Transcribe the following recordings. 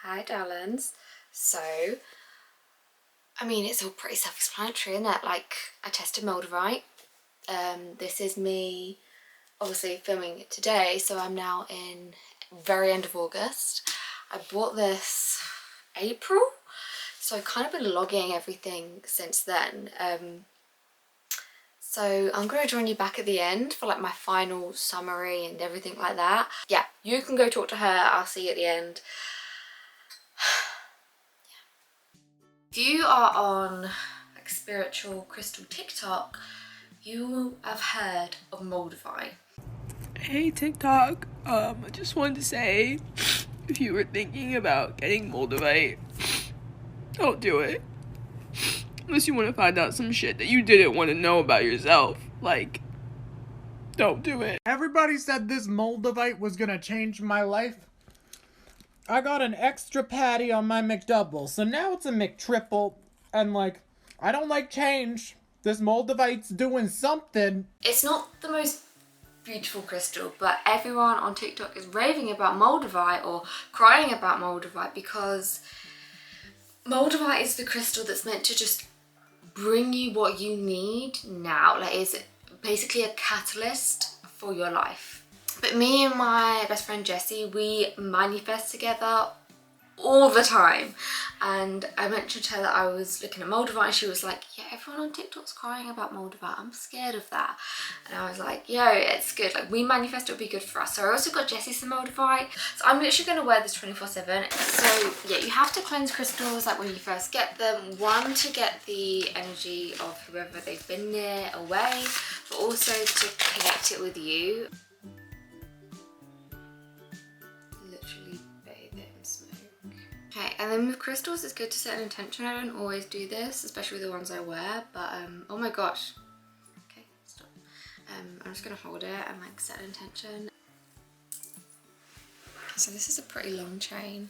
Hi darlings. So, I mean, it's all pretty self-explanatory, isn't it? Like, I tested Moldavite. This is me obviously filming it today, so I'm now in very end of August. I bought this April, so I've kind of been logging everything since then. So I'm going to join you back at the end for like my final summary and everything like that. Yeah, you can go talk to her. I'll see you at the end. If you are on like spiritual crystal TikTok, you have heard of Moldavite. Hey TikTok, I just wanted to say, if you were thinking about getting Moldavite, don't do it. Unless you want to find out some shit that you didn't want to know about yourself. Like, don't do it. Everybody said this Moldavite was gonna change my life. I got an extra patty on my McDouble, so now it's a McTriple, and like, I don't like change. This Moldavite's doing something. It's not the most beautiful crystal, but everyone on TikTok is raving about Moldavite or crying about Moldavite because Moldavite is the crystal that's meant to just bring you what you need now. Like, it's basically a catalyst for your life. But me and my best friend Jessie, we manifest together all the time, and I mentioned to her that I was looking at Moldavite and she was like, yeah, everyone on TikTok's crying about Moldavite, I'm scared of that. And I was like, yo, it's good, like we manifest it'll be good for us. So I also got Jessie some Moldavite, so I'm literally going to wear this 24/7. So yeah, you have to cleanse crystals like when you first get them, one to get the energy of whoever they've been near away, but also to connect it with you. Okay, and then with crystals, it's good to set an intention. I don't always do this, especially with the ones I wear, but oh my gosh. Okay, stop. I'm just gonna hold it and like set an intention. So this is a pretty long chain.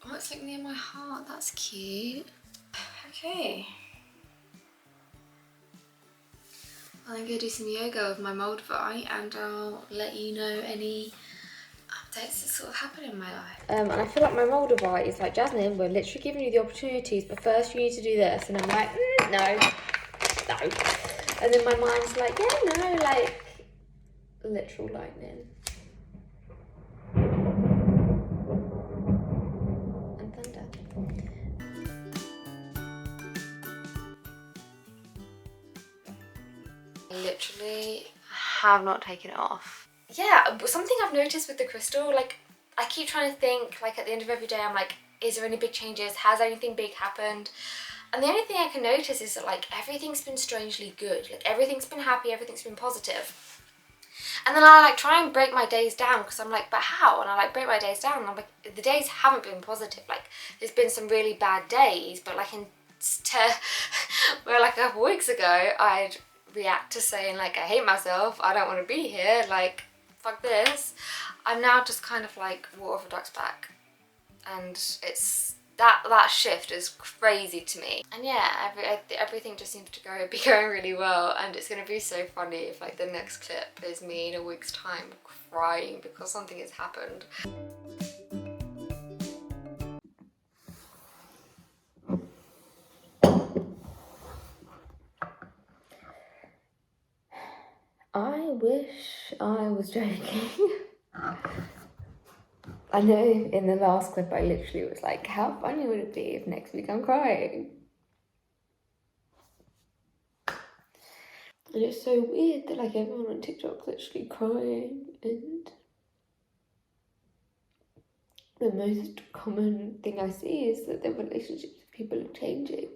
Oh, it's like near my heart, that's cute. Okay. I'm gonna do some yoga with my Moldavite and I'll let you know any updates that sort of happen in my life. And I feel like my Moldavite is like, Jasmine, we're literally giving you the opportunities, but first you need to do this. And I'm like, no. And then my mind's like, yeah, no, like literal lightning. And thunder. I literally have not taken it off. Yeah, something I've noticed with the crystal, like I keep trying to think, like at the end of every day I'm like, is there any big changes, has anything big happened? And the only thing I can notice is that like everything's been strangely good, like everything's been happy, everything's been positive. And then I like try and break my days down because I'm like, but how? And I like break my days down and I'm like, the days haven't been positive. Like there's been some really bad days, but like where like a couple weeks ago I'd react to saying like, I hate myself, I don't want to be here, like fuck this. I'm now just kind of like water off a duck's back, and it's that shift is crazy to me. And yeah, everything just seems to be going really well, and it's gonna be so funny if like the next clip is me in a week's time crying because something has happened. I wish I was joking. I know in the last clip I literally was like, how funny would it be if next week I'm crying? And it's so weird that like everyone on TikTok's literally crying, and the most common thing I see is that their relationships with people are changing.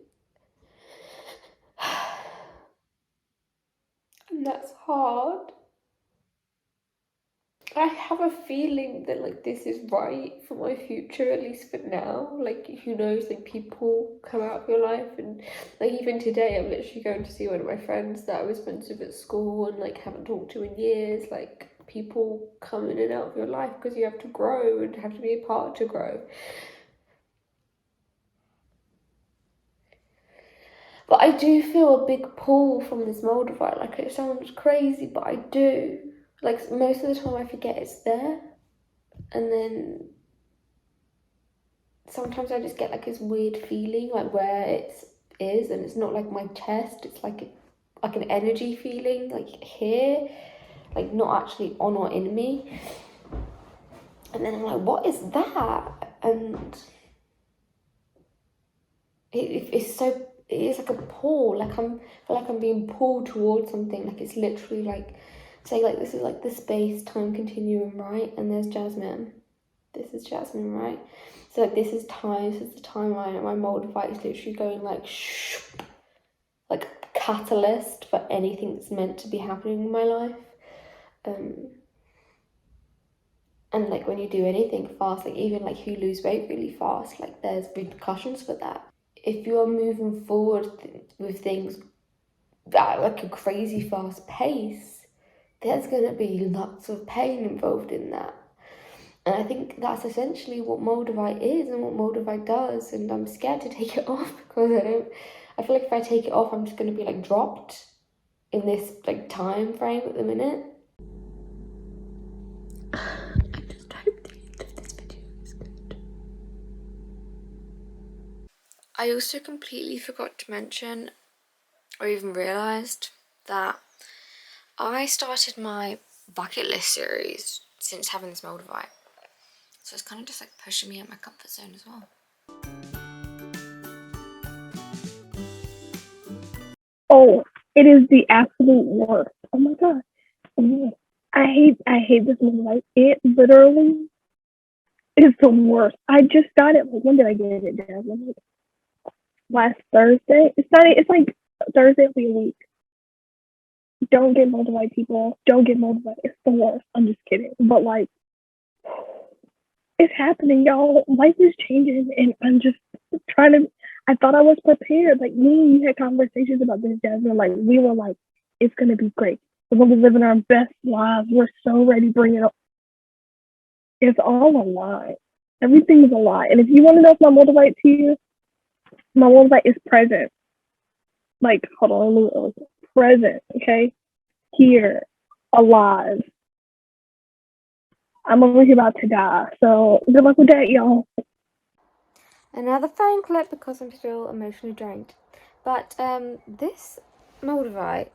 And that's hard. I have a feeling that like this is right for my future, at least for now. Like who knows, like people come out of your life, and like even today I'm literally going to see one of my friends that I was friends with at school and like haven't talked to in years. Like people come in and out of your life because you have to grow and have to be a part to grow. But I do feel a big pull from this Moldavite. Like it sounds crazy, but I do. Like most of the time I forget it's there, and then sometimes I just get like this weird feeling like where it is, and it's not like my chest, it's like an energy feeling like here, like not actually on or in me. And then I'm like, what is that? And it is like a pull, like I feel like I'm being pulled towards something, like it's literally like, say like this is like the space-time continuum, right? And there's Jasmine. This is Jasmine, right? So like this is time, this is the timeline, and my Moldavite is literally going like shh, like catalyst for anything that's meant to be happening in my life. And like when you do anything fast, like even like you lose weight really fast, like there's repercussions for that. If you're moving forward with things at like a crazy fast pace, there's gonna be lots of pain involved in that. And I think that's essentially what Moldavite is and what Moldavite does. And I'm scared to take it off because I feel like if I take it off, I'm just going to be like dropped in this like time frame at the minute. I just hope that this video is good. I also completely forgot to mention or even realised that I started my bucket list series since having this Moldavite. So it's kind of just like pushing me out my comfort zone as well. Oh, it is the absolute worst. Oh my god. I hate this movie. Like it literally is the worst. I just got it. Like, when did I get it, Jasmine? Last Thursday. It's like Thursday will be a week. Don't get Moldavite, people. Don't get Moldavite. It's the worst. I'm just kidding. But like it's happening, y'all. Life is changing, and I'm just trying to. I thought I was prepared. Like me and you had conversations about this, Jasmine. Like we were like, it's gonna be great. We're gonna be living our best lives. We're so ready to bring it up. It's all a lie. Everything is a lie. And if you want to know if my Moldavite to you, my Moldavite is present. Like, hold on, let me present. Okay, here, alive. I'm over here about to die. So good luck with that, y'all. Another phone clip because I'm still emotionally drained. But this Moldavite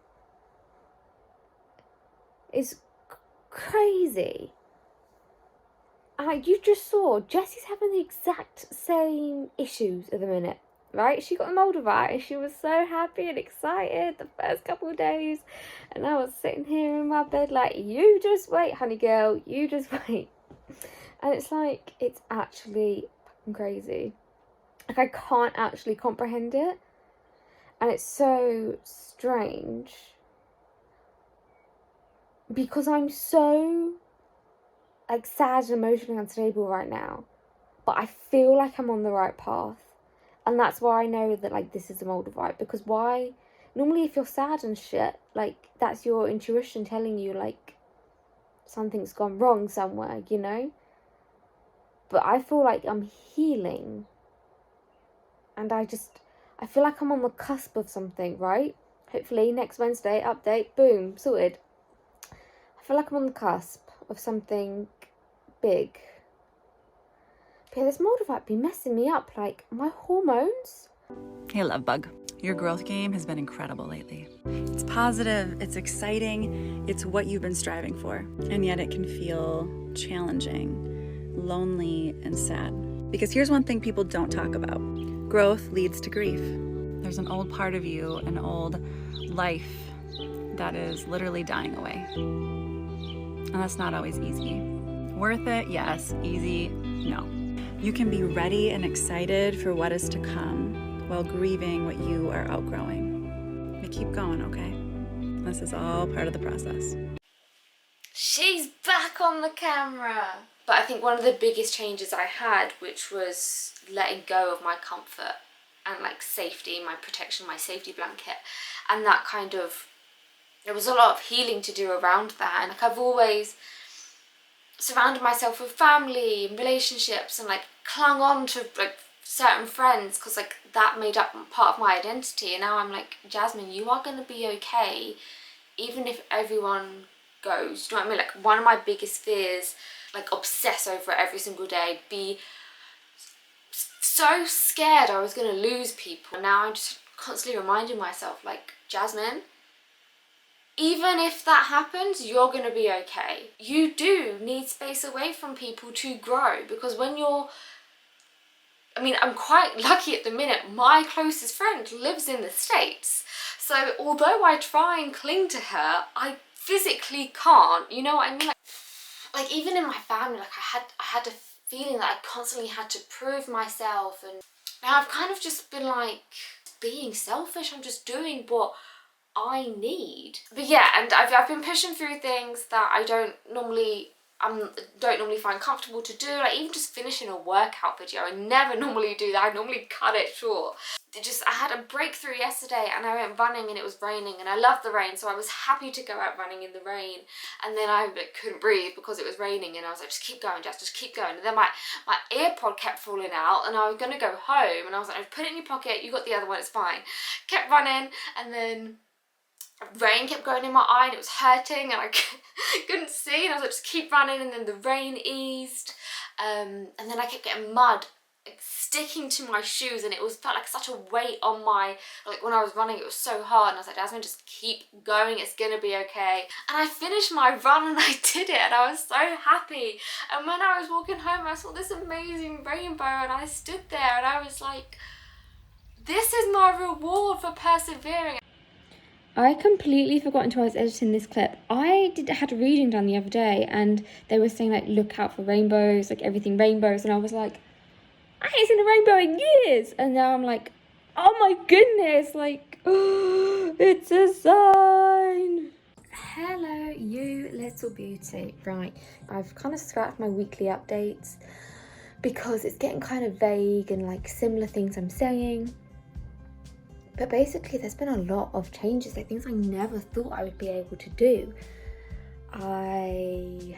is crazy. You just saw Jessie's having the exact same issues at the minute, right? She got the Moldavite and she was so happy and excited the first couple of days, and I was sitting here in my bed like, you just wait, honey girl, you just wait. And it's like, it's actually fucking crazy. Like I can't actually comprehend it, and it's so strange because I'm so like sad and emotionally unstable right now, but I feel like I'm on the right path, and that's why I know that like this is a Moldavite. Because why? Normally if you're sad and shit, like that's your intuition telling you like something's gone wrong somewhere, you know? But I feel like I'm healing, and I feel like I'm on the cusp of something, right? Hopefully next Wednesday, update, boom, sorted. I feel like I'm on the cusp of something big. But yeah, this Moldavite be messing me up, like my hormones. Hey, love bug. Your growth game has been incredible lately. It's positive, it's exciting, it's what you've been striving for. And yet it can feel challenging, lonely, and sad. Because here's one thing people don't talk about. Growth leads to grief. There's an old part of you, an old life that is literally dying away. And that's not always easy. Worth it? Yes. Easy? No. You can be ready and excited for what is to come while grieving what you are outgrowing. But keep going, okay? This is all part of the process. She's back on the camera. But I think one of the biggest changes I had, which was letting go of my comfort and like safety, my protection, my safety blanket, and that kind of, there was a lot of healing to do around that. And like I've always surrounded myself with family and relationships and like clung on to like certain friends because like that made up part of my identity. And now I'm like, Jasmine, you are going to be okay even if everyone goes. Do you know what I mean? Like one of my biggest fears, like obsess over it every single day, be so scared I was gonna lose people. Now I'm just constantly reminding myself, like, Jasmine, even if that happens, you're gonna be okay. You do need space away from people to grow, because when you're, I mean, I'm quite lucky at the minute. My closest friend lives in the States. So although I try and cling to her, I physically can't. You know what I mean? Like even in my family, like I had a feeling that I constantly had to prove myself. And now I've kind of just been like being selfish. I'm just doing what I need. But yeah, and I've been pushing through things that I don't normally find comfortable to do. Like even just finishing a workout video, I never normally do that. I normally cut it short. I had a breakthrough yesterday and I went running and it was raining, and I love the rain, so I was happy to go out running in the rain, and then I couldn't breathe because it was raining, and I was like, just keep going, just keep going. And then my earpod kept falling out and I was gonna go home, and I was like, put it in your pocket, you got the other one, it's fine. Kept running, and then rain kept going in my eye and it was hurting and I couldn't see, and I was like, just keep running, and then the rain eased, and then I kept getting mud sticking to my shoes, and it felt like such a weight on my, like when I was running it was so hard, and I was like, Jasmine, just keep going, it's gonna be okay. And I finished my run and I did it, and I was so happy. And when I was walking home I saw this amazing rainbow and I stood there and I was like, this is my reward for persevering. I completely forgot until I was editing this clip. I had a reading done the other day and they were saying like, look out for rainbows, like everything rainbows, and I was like, I ain't seen a rainbow in years. And now I'm like, oh my goodness, like, oh, it's a sign. Hello, you little beauty. Right, I've kind of scrapped my weekly updates because it's getting kind of vague and like similar things I'm saying. But basically there's been a lot of changes, like things I never thought I would be able to do. I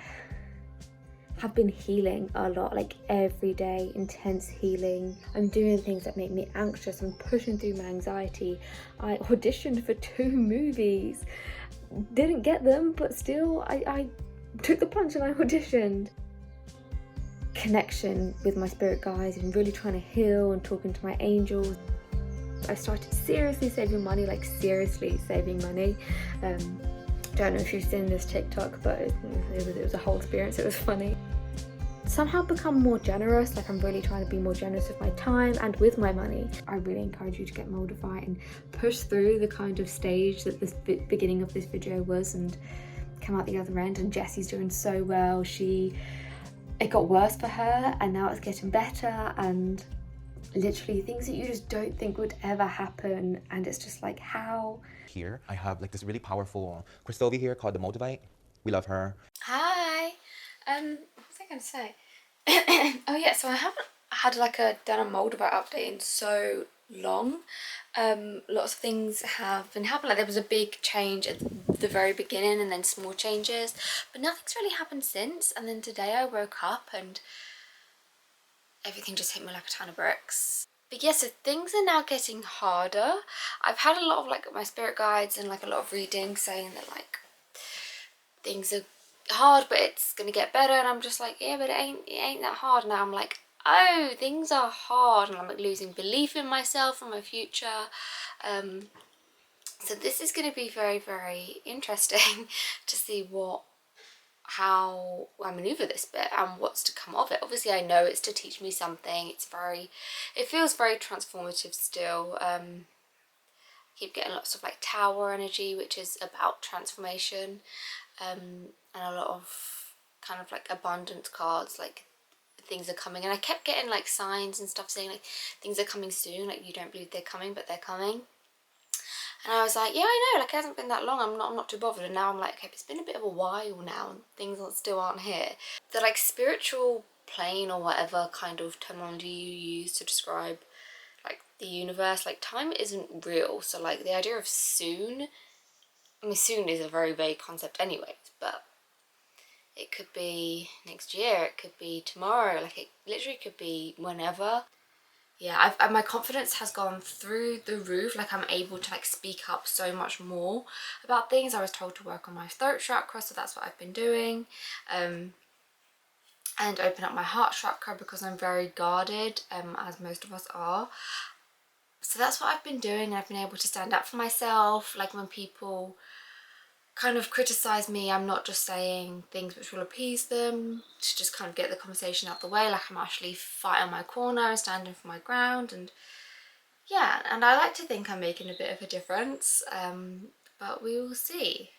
have been healing a lot, like every day, intense healing. I'm doing things that make me anxious. I'm pushing through my anxiety. I auditioned for 2 movies. Didn't get them, but still I took the plunge and I auditioned. Connection with my spirit guides and really trying to heal and talking to my angels. I started seriously saving money, like seriously saving money. Don't know if you've seen this TikTok, but it was a whole experience. It was funny. Somehow become more generous, like I'm really trying to be more generous with my time and with my money. I really encourage you to get Moldavite and push through the kind of stage that this beginning of this video was and come out the other end. And Jessie's doing so well. It got worse for her and now it's getting better, and literally things that you just don't think would ever happen, and it's just like, how? Here I have like this really powerful crystal over here called the Moldavite. We love her. Hi. What was I gonna say? Oh yeah, so I haven't had like done a Moldavite update in so long. Lots of things have been happening. Like there was a big change at the very beginning and then small changes, but nothing's really happened since. And then today I woke up and everything just hit me like a ton of bricks. But yeah, so things are now getting harder. I've had a lot of like my spirit guides and like a lot of readings saying that like things are hard but it's gonna get better, and I'm just like, yeah, but it ain't that hard. Now I'm like, oh, things are hard, and I'm like losing belief in myself and my future. So this is going to be very, very interesting to see how I maneuver this bit and what's to come of it. Obviously I know it's to teach me something. It feels very transformative still. Keep getting lots of like tower energy, which is about transformation, and a lot of kind of like abundance cards, like things are coming. And I kept getting like signs and stuff saying like things are coming soon, like you don't believe they're coming but they're coming. And I was like, yeah, I know, like it hasn't been that long, I'm not too bothered. And now I'm like, okay, it's been a bit of a while now and things still aren't here. The like spiritual plane or whatever kind of terminology you use to describe like the universe, like time isn't real. So like the idea of soon, I mean soon is a very vague concept anyways, but it could be next year, it could be tomorrow, like it literally could be whenever. Yeah, my confidence has gone through the roof. Like I'm able to like speak up so much more about things. I was told to work on my throat chakra, so that's what I've been doing. and open up my heart chakra because I'm very guarded, as most of us are. So that's what I've been doing. I've been able to stand up for myself. Like when people kind of criticize me, I'm not just saying things which will appease them to just kind of get the conversation out the way. Like I'm actually fighting my corner and standing for my ground. And yeah, and I like to think I'm making a bit of a difference, but we will see.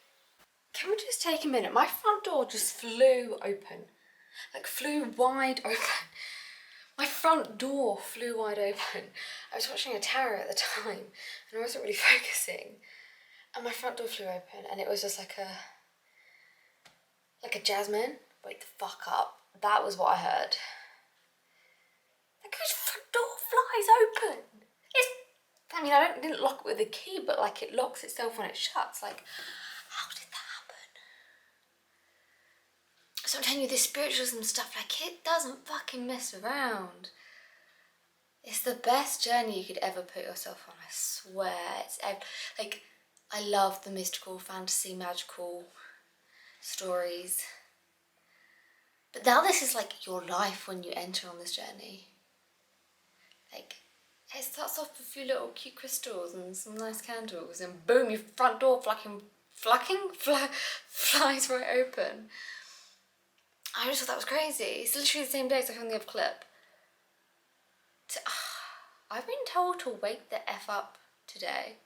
Can we just take a minute? My front door just flew open, like flew wide open. My front door flew wide open. I was watching a tarot at the time and I wasn't really focusing. And my front door flew open and it was just like a jasmine. Wake the fuck up. That was what I heard. Like whose front door flies open? I mean, I didn't lock it with a key, but like it locks itself when it shuts. Like, how did that happen? So I'm telling you, this spiritualism stuff, like it doesn't fucking mess around. It's the best journey you could ever put yourself on, I swear. It's like, I love the mystical, fantasy, magical stories. But now this is like your life when you enter on this journey. Like, it starts off with a few little cute crystals and some nice candles and boom, your front door flies right open. I just thought that was crazy. It's literally the same day as I filmed the other clip. I've been told to wake the F up today.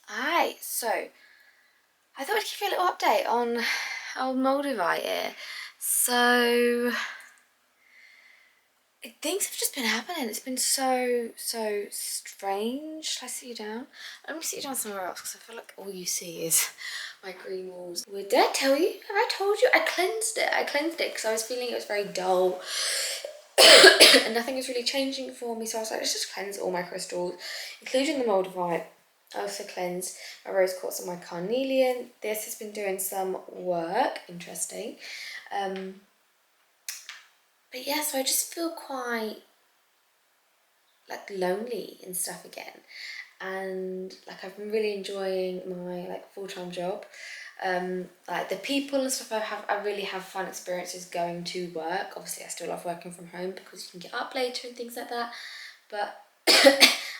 Alright, so I thought I'd give you a little update on Moldavite here. So things have just been happening. It's been so strange. Shall I sit you down? Let me sit you down somewhere else because I feel like all you see is my green walls. Did I tell you? Have I told you? I cleansed it. Because I was feeling it was very dull and nothing was really changing for me. So I was like, let's just cleanse all my crystals, including the Moldavite. I also cleansed my rose quartz and my carnelian. This has been doing some work. Interesting. But yeah, so I just feel quite like lonely and stuff again. And like I've been really enjoying my like full-time job. Like the people and stuff I really have fun experiences going to work. Obviously I still love working from home because you can get up later and things like that. But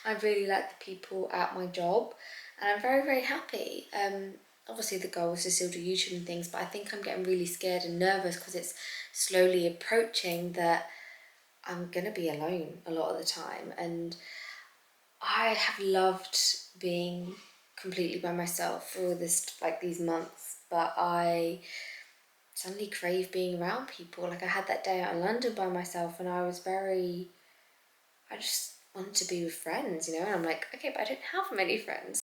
I really like the people at my job and I'm very, very happy. Obviously the goal is to still do YouTube and things, but I think I'm getting really scared and nervous because it's slowly approaching that I'm gonna be alone a lot of the time. And I have loved being completely by myself for all this, like these months, but I suddenly crave being around people. Like I had that day out in London by myself and I just wanted to be with friends, you know, and I'm like, okay, but I don't have many friends.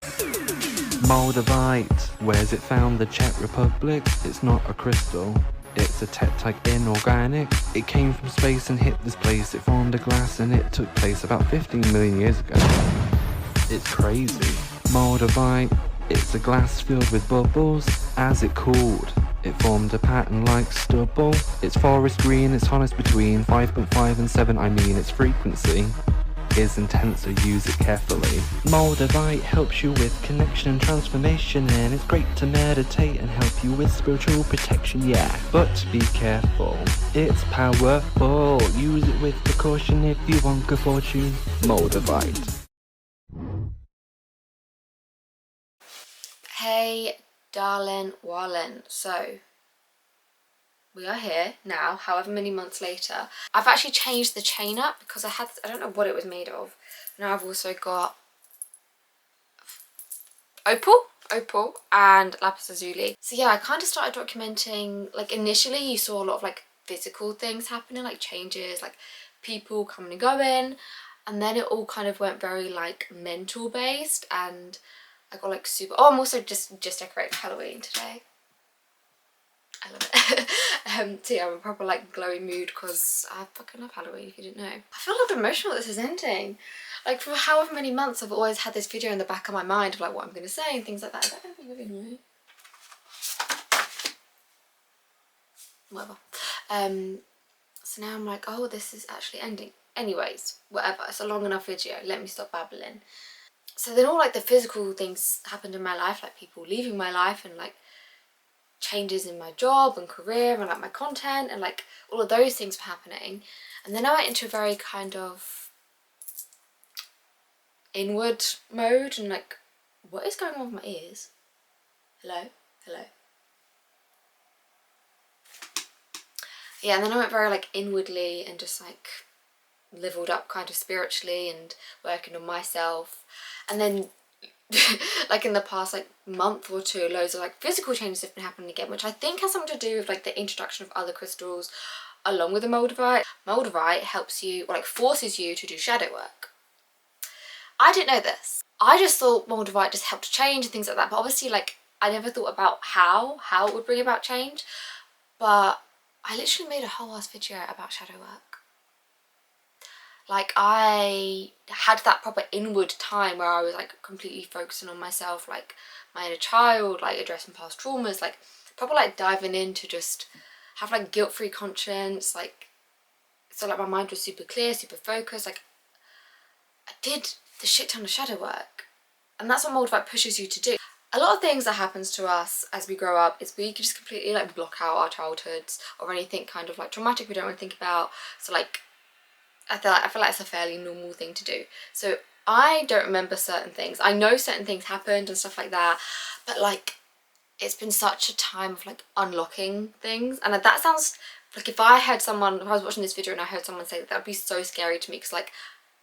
Moldavite, where's it found? The Czech Republic. It's not a crystal, it's a tetrite inorganic. It came from space and hit this place. It formed a glass and it took place about 15 million years ago. It's crazy. Moldavite, it's a glass filled with bubbles. As it cooled, it formed a pattern like stubble. It's forest green, it's honest between 5.5 and 7, I mean its frequency is intense, so use it carefully. Moldavite helps you with connection and transformation, and it's great to meditate and help you with spiritual protection, yeah. But be careful, it's powerful. Use it with precaution if you want good fortune. Moldavite. Hey darling Wallen, so we are here now, however many months later. I've actually changed the chain up because I don't know what it was made of. Now I've also got opal and lapis lazuli. So yeah, I kind of started documenting, like initially you saw a lot of like physical things happening, like changes, like people coming and going, and then it all kind of went very like mental based, and I got like super, oh, I'm also just decorating Halloween today. I love it. So yeah, I'm in a proper like glowy mood because I fucking love Halloween, if you didn't know. I feel a little bit emotional that this is ending. Like for however many months I've always had this video in the back of my mind of like what I'm going to say and things like that. Is that anything really annoying? Whatever. So now I'm like, oh, this is actually ending. Anyways, whatever. It's a long enough video. Let me stop babbling. So then all like the physical things happened in my life, like people leaving my life and like changes in my job and career and like my content and like all of those things were happening. And then I went into a very kind of inward mode and like, what is going on with my ears? Hello? Hello? Yeah, and then I went very like inwardly and just like leveled up kind of spiritually and working on myself. And then like in the past like month or two, loads of like physical changes have been happening again, which I think has something to do with like the introduction of other crystals along with the Moldavite. Moldavite helps you, or like forces you to do shadow work. I didn't know this. I just thought Moldavite just helped change and things like that, but obviously like I never thought about how it would bring about change. But I literally made a whole ass video about shadow work. Like I had that proper inward time where I was like completely focusing on myself, like my inner child, like addressing past traumas, like proper like diving in to just have like guilt-free conscience, like so like my mind was super clear, super focused. Like I did the shit ton of shadow work, and that's what Moldavite pushes you to do. A lot of things that happens to us as we grow up is we can just completely like block out our childhoods or anything kind of like traumatic we don't want to think about. So like I feel like it's a fairly normal thing to do. So I don't remember certain things. I know certain things happened and stuff like that, but like it's been such a time of like unlocking things. And that sounds like, if I was watching this video and I heard someone say that would be so scary to me, because like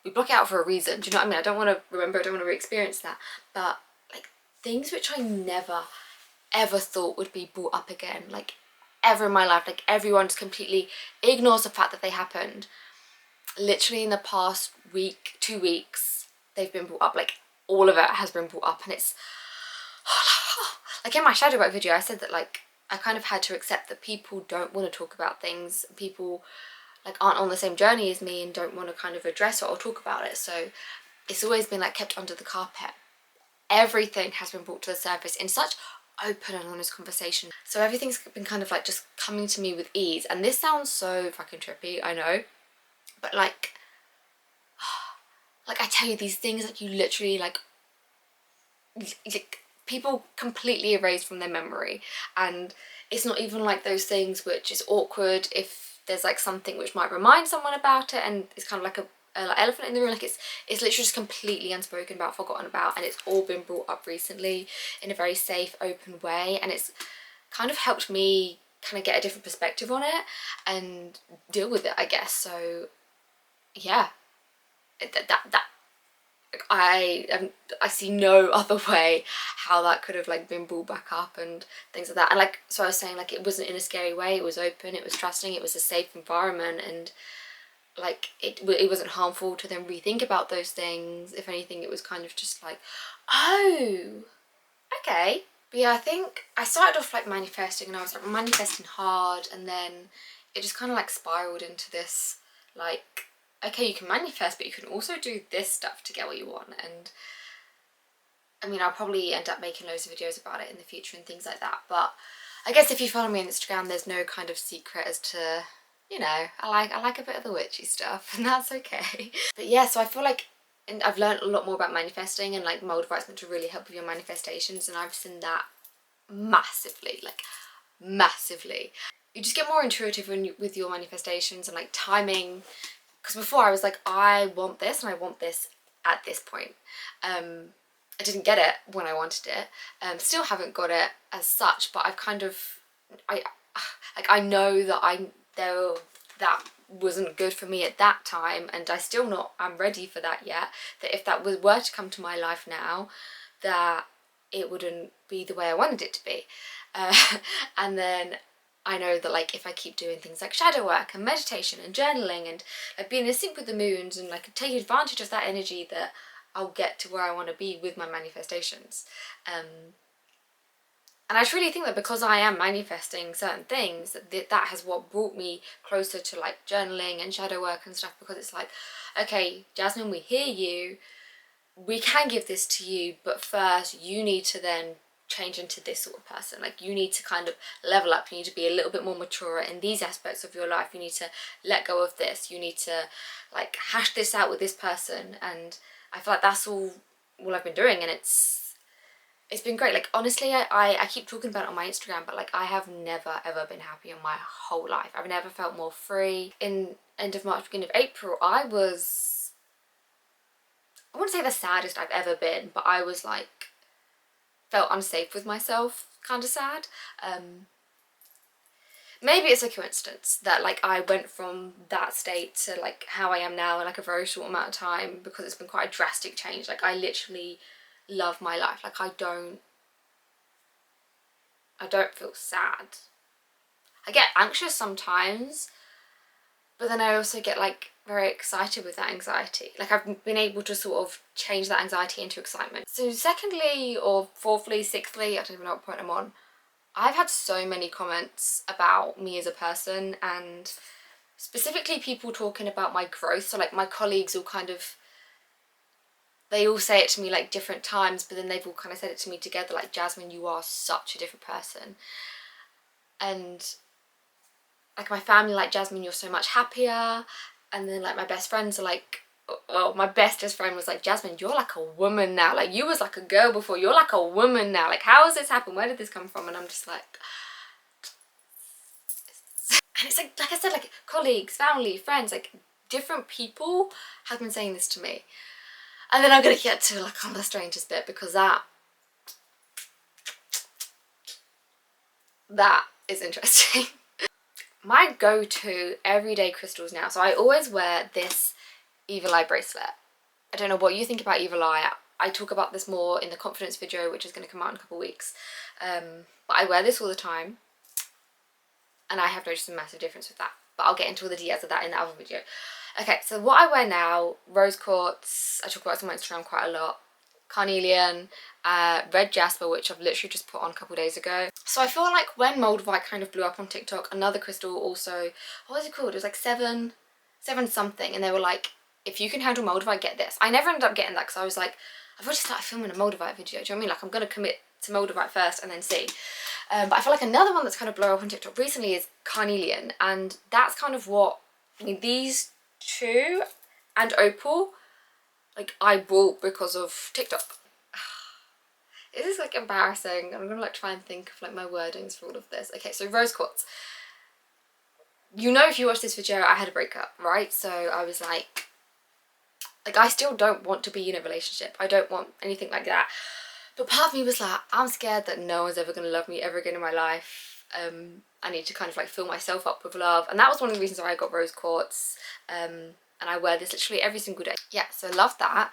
we block it out for a reason. Do you know what I mean? I don't want to remember, I don't want to re-experience that. But like things which I never ever thought would be brought up again, like ever in my life, like everyone just completely ignores the fact that they happened. Literally in the past week, 2 weeks, they've been brought up. Like all of it has been brought up, and it's like in my shadow work video I said that like I kind of had to accept that people don't want to talk about things. People like aren't on the same journey as me and don't want to kind of address it or talk about it. So it's always been like kept under the carpet. Everything has been brought to the surface in such open and honest conversation. So everything's been kind of like just coming to me with ease. And this sounds so fucking trippy, I know. But like I tell you these things, like you literally like people completely erase from their memory. And it's not even like those things which is awkward if there's like something which might remind someone about it, and it's kind of like a like elephant in the room. Like it's literally just completely unspoken about, forgotten about, and it's all been brought up recently in a very safe, open way. And it's kind of helped me kind of get a different perspective on it and deal with it, I guess. So yeah, I see no other way how that could have like been brought back up and things like that. And like, so I was saying, like it wasn't in a scary way, it was open, it was trusting, it was a safe environment, and like it wasn't harmful to then rethink about those things. If anything, it was kind of just like, oh, okay. But yeah, I think I started off like manifesting, and I was like manifesting hard, and then it just kind of like spiraled into this like, okay, you can manifest, but you can also do this stuff to get what you want. And I mean, I'll probably end up making loads of videos about it in the future and things like that. But I guess if you follow me on Instagram, there's no kind of secret as to, you know, I like a bit of the witchy stuff, and that's okay. But yeah, so I feel like I've learned a lot more about manifesting, and like Moldavite's meant to really help with your manifestations, and I've seen that massively, like massively. You just get more intuitive with your manifestations and like timing. Because before I was like, I want this and I want this at this point. I didn't get it when I wanted it. Still haven't got it as such, but I've kind of, I know that that wasn't good for me at that time, and I'm ready for that yet. That if that were to come to my life now, that it wouldn't be the way I wanted it to be. And then I know that like if I keep doing things like shadow work and meditation and journaling and like being in sync with the moons and like taking advantage of that energy, that I'll get to where I want to be with my manifestations. And I truly think that because I am manifesting certain things, that has what brought me closer to like journaling and shadow work and stuff, because it's like, okay, Jasmine, we hear you, we can give this to you, but first you need to then change into this sort of person. Like you need to kind of level up, you need to be a little bit more mature in these aspects of your life, you need to let go of this, you need to like hash this out with this person. And I feel like that's all I've been doing, and it's it's been great. Like honestly, I keep talking about it on my Instagram, but like I have never ever been happy in my whole life. I've never felt more free. In end of March, beginning of April, I wouldn't say the saddest I've ever been, but I was like, felt unsafe with myself, kind of sad. Maybe it's a coincidence that like I went from that state to like how I am now in like a very short amount of time, because it's been quite a drastic change. Like I literally love my life. Like I don't feel sad. I get anxious sometimes, but then I also get like very excited with that anxiety. Like I've been able to sort of change that anxiety into excitement. So secondly, or fourthly, sixthly, I don't even know what point I'm on, I've had so many comments about me as a person, and specifically people talking about my growth. So like my colleagues all kind of, they all say it to me like different times, but then they've all kind of said it to me together, like, Jasmine, you are such a different person. And like my family, like, Jasmine, you're so much happier. And then like my best friends are like, well, my bestest friend was like, Jasmine, you're like a woman now. Like you was like a girl before, you're like a woman now. Like how has this happened? Where did this come from? And I'm just like, and it's like I said, like colleagues, family, friends, like different people have been saying this to me. And then I'm gonna get to like on the strangest bit, because that is interesting. My go-to everyday crystals now. So I always wear this Evil Eye bracelet. I don't know what you think about Evil Eye. I talk about this more in the confidence video, which is going to come out in a couple of weeks. But I wear this all the time, and I have noticed a massive difference with that. But I'll get into all the details of that in the other video. Okay, so what I wear now, rose quartz, I talk about this on my Instagram quite a lot, carnelian, red jasper, which I've literally just put on a couple of days ago. So I feel like when Moldavite kind of blew up on TikTok, another crystal also, what was it called? It was like seven something, and they were like, if you can handle Moldavite, get this. I never ended up getting that because I was like, I've already started filming a Moldavite video, do you know what I mean? Like I'm going to commit to Moldavite first and then see. But I feel like another one that's kind of blown up on TikTok recently is carnelian, and that's kind of what, I mean, these two and opal, like I bought because of TikTok. It is like embarrassing. I'm gonna like try and think of like my wordings for all of this. Okay, so rose quartz. You know, if you watch this video, I had a breakup, right? So I was like I still don't want to be in a relationship. I don't want anything like that. But part of me was like, I'm scared that no one's ever gonna love me ever again in my life. I need to kind of like fill myself up with love. And that was one of the reasons why I got rose quartz. And I wear this literally every single day. Yeah, so love that.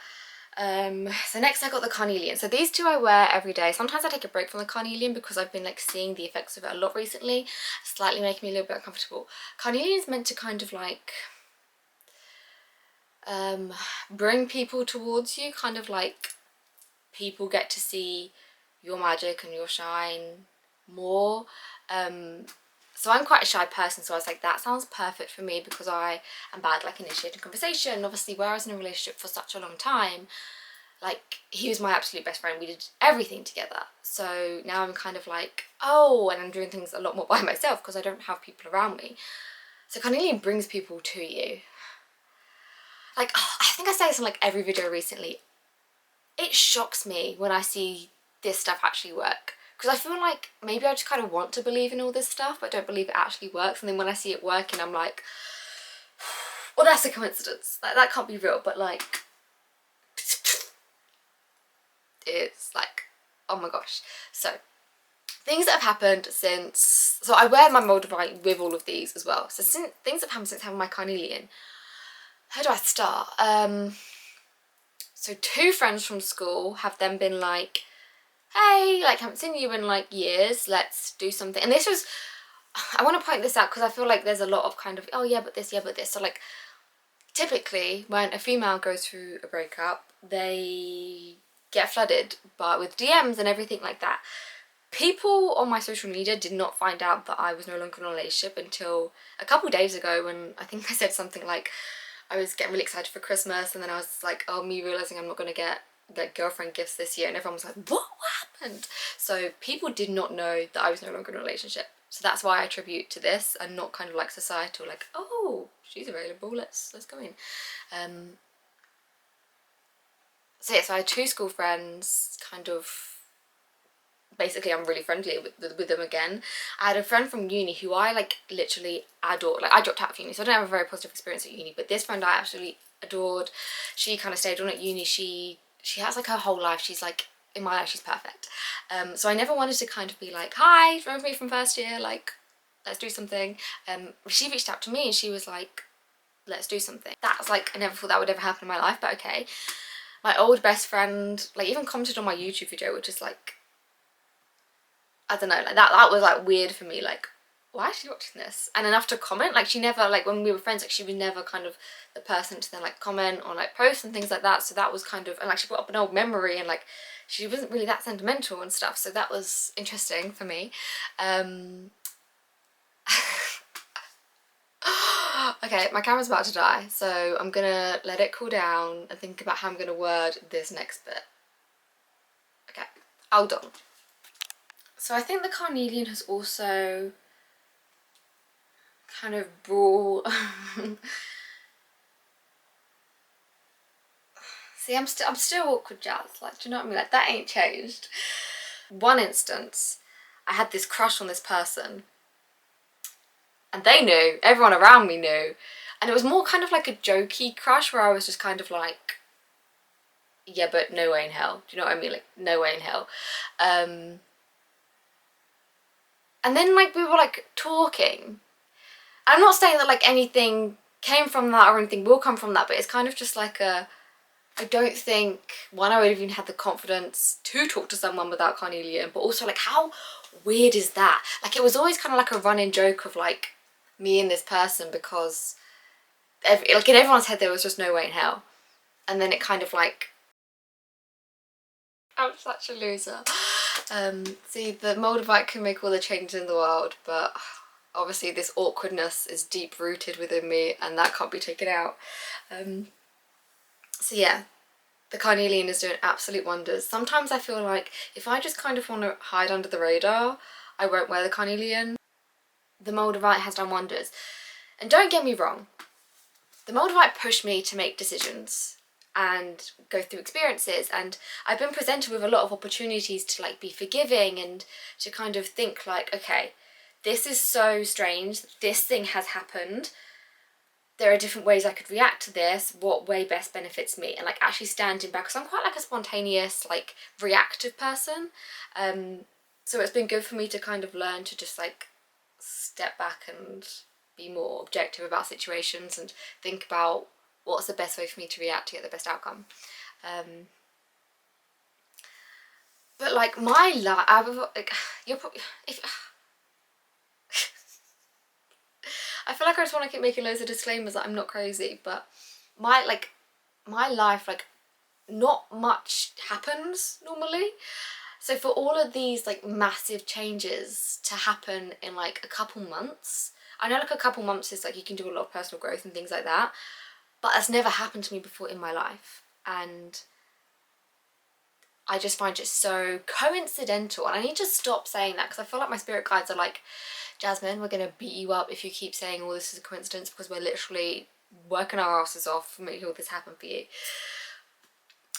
So next I got the carnelian. So these two I wear every day. Sometimes I take a break from the carnelian because I've been like seeing the effects of it a lot recently, slightly making me a little bit uncomfortable. Carnelian is meant to kind of like bring people towards you, kind of like people get to see your magic and your shine more. So I'm quite a shy person, so I was like, that sounds perfect for me because I am bad at like initiating conversation. Obviously, where I was in a relationship for such a long time, like he was my absolute best friend, we did everything together. So now I'm kind of like, oh, and I'm doing things a lot more by myself because I don't have people around me. So carnelian brings people to you. Like, oh, I think I say this in like every video recently. It shocks me when I see this stuff actually work, because I feel like maybe I just kind of want to believe in all this stuff but don't believe it actually works, and then when I see it working I'm like, well, that's a coincidence, like that can't be real. But like it's like, oh my gosh. So things that have happened since, so I wear my Moldavite with all of these as well, so since things have happened since having my carnelian, how do I start? So two friends from school have then been like, hey, like haven't seen you in like years, let's do something. And this was, I want to point this out because I feel like there's a lot of kind of, oh yeah but this, yeah but this. So like typically when a female goes through a breakup, they get flooded but with DMs and everything like that. People on my social media did not find out that I was no longer in a relationship until a couple days ago, when I think I said something like I was getting really excited for Christmas, and then I was like, oh, me realising I'm not going to get like girlfriend gifts this year, and everyone was like, what happened? So people did not know that I was no longer in a relationship. So that's why I attribute to this and not kind of like societal, like, oh, she's available, let's go in. So yeah, so I had two school friends kind of basically I'm really friendly with them again. I had a friend from uni who I like literally adored. Like I dropped out of uni, so I don't have a very positive experience at uni, but this friend I absolutely adored. She kind of stayed on at uni. She has like her whole life, she's like, in my life she's perfect. So I never wanted to kind of be like, hi, remember me from first year, like let's do something. She reached out to me and she was like, let's do something. That's like, I never thought that would ever happen in my life, but okay. My old best friend like even commented on my YouTube video, which is like, I don't know, like that was like weird for me, like why is she watching this? And enough to comment, like she never, like when we were friends, like she was never kind of the person to then like comment or like post and things like that. So that was kind of, and like she brought up an old memory and like she wasn't really that sentimental and stuff, so that was interesting for me. Okay, my camera's about to die, so I'm gonna let it cool down and think about how I'm gonna word this next bit. Okay, hold on. So I think the carnelian has also kind of brought see, I'm still awkward, Jazz, like, do you know what I mean? Like that ain't changed. One instance, I had this crush on this person and they knew, everyone around me knew, and it was more kind of like a jokey crush where I was just kind of like, yeah, but no way in hell, do you know what I mean? Like no way in hell. And then like we were like talking. I'm not saying that like anything came from that or anything will come from that, but it's kind of just like a, I don't think, one, I would have even had the confidence to talk to someone without carnelian, but also like how weird is that? Like it was always kind of like a running joke of like me and this person, because like in everyone's head there was just no way in hell. And then it kind of like, I'm such a loser. See, the Moldavite can make all the changes in the world, but obviously this awkwardness is deep rooted within me and that can't be taken out. So yeah, the carnelian is doing absolute wonders. Sometimes I feel like if I just kind of want to hide under the radar, I won't wear the carnelian. The Moldavite has done wonders. And don't get me wrong, the Moldavite pushed me to make decisions and go through experiences, and I've been presented with a lot of opportunities to like be forgiving and to kind of think like, okay, this is so strange, this thing has happened, there are different ways I could react to this, what way best benefits me, and like actually standing back, because I'm quite like a spontaneous, like reactive person. So it's been good for me to kind of learn to just like step back and be more objective about situations and think about what's the best way for me to react to get the best outcome. But like my life, like, you're probably, if I feel like I just want to keep making loads of disclaimers that I'm not crazy, but my life, like not much happens normally. So for all of these like massive changes to happen in like a couple months, I know like a couple months is like you can do a lot of personal growth and things like that, but that's never happened to me before in my life, and I just find it so coincidental. And I need to stop saying that, because I feel like my spirit guides are like, Jasmine, we're gonna beat you up if you keep saying all this is a coincidence, because we're literally working our asses off making all this happen for you.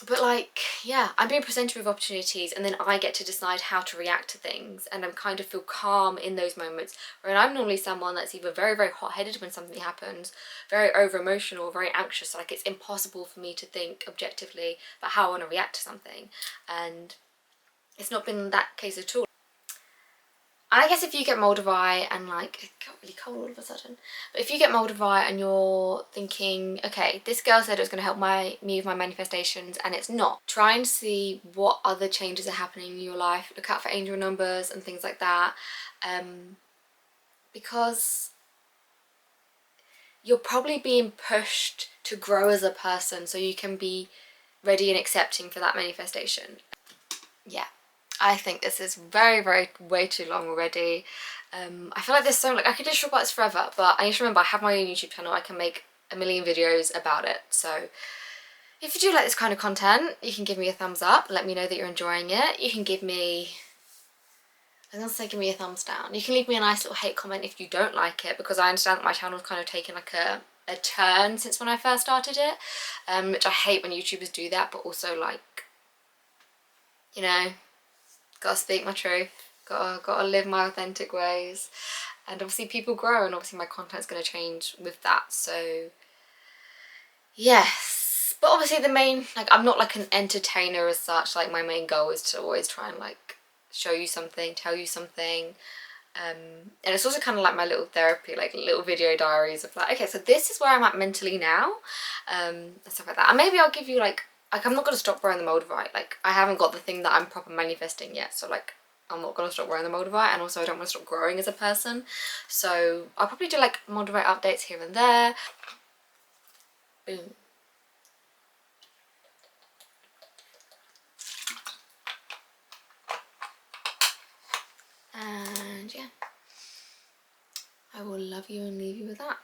But like, yeah, I'm being presented with opportunities and then I get to decide how to react to things, and I kind of feel calm in those moments. Where I'm normally someone that's either very, very hot-headed when something happens, very over-emotional, very anxious, like it's impossible for me to think objectively about how I want to react to something. And it's not been that case at all. And I guess if you get Moldavite and like, it got really cold all of a sudden, but if you get Moldavite and you're thinking, okay, this girl said it was going to help me with my manifestations and it's not, try and see what other changes are happening in your life. Look out for angel numbers and things like that, because you're probably being pushed to grow as a person so you can be ready and accepting for that manifestation. Yeah. I think this is very, very, way too long already. I feel like there's so, like, I could just talk about this forever, but I need to remember I have my own YouTube channel. I can make a million videos about it. So if you do like this kind of content, you can give me a thumbs up, let me know that you're enjoying it. You can give me, I was gonna say give me a thumbs down. You can leave me a nice little hate comment if you don't like it, because I understand that my channel's kind of taken like a turn since when I first started it, which I hate when YouTubers do that, but also like, you know, Gotta speak my truth. Gotta live my authentic ways. And obviously people grow, and obviously my content's gonna change with that. So yes. But obviously the main, like, I'm not like an entertainer as such. Like, my main goal is to always try and like show you something, tell you something. And it's also kind of like my little therapy, like little video diaries of like, okay, so this is where I'm at mentally now, and stuff like that. And maybe I'll give you like I'm not gonna stop wearing the Moldavite. Like, I haven't got the thing that I'm proper manifesting yet, so like I'm not gonna stop wearing the Moldavite, and also I don't want to stop growing as a person. So I'll probably do like Moldavite updates here and there. Boom. And yeah, I will love you and leave you with that.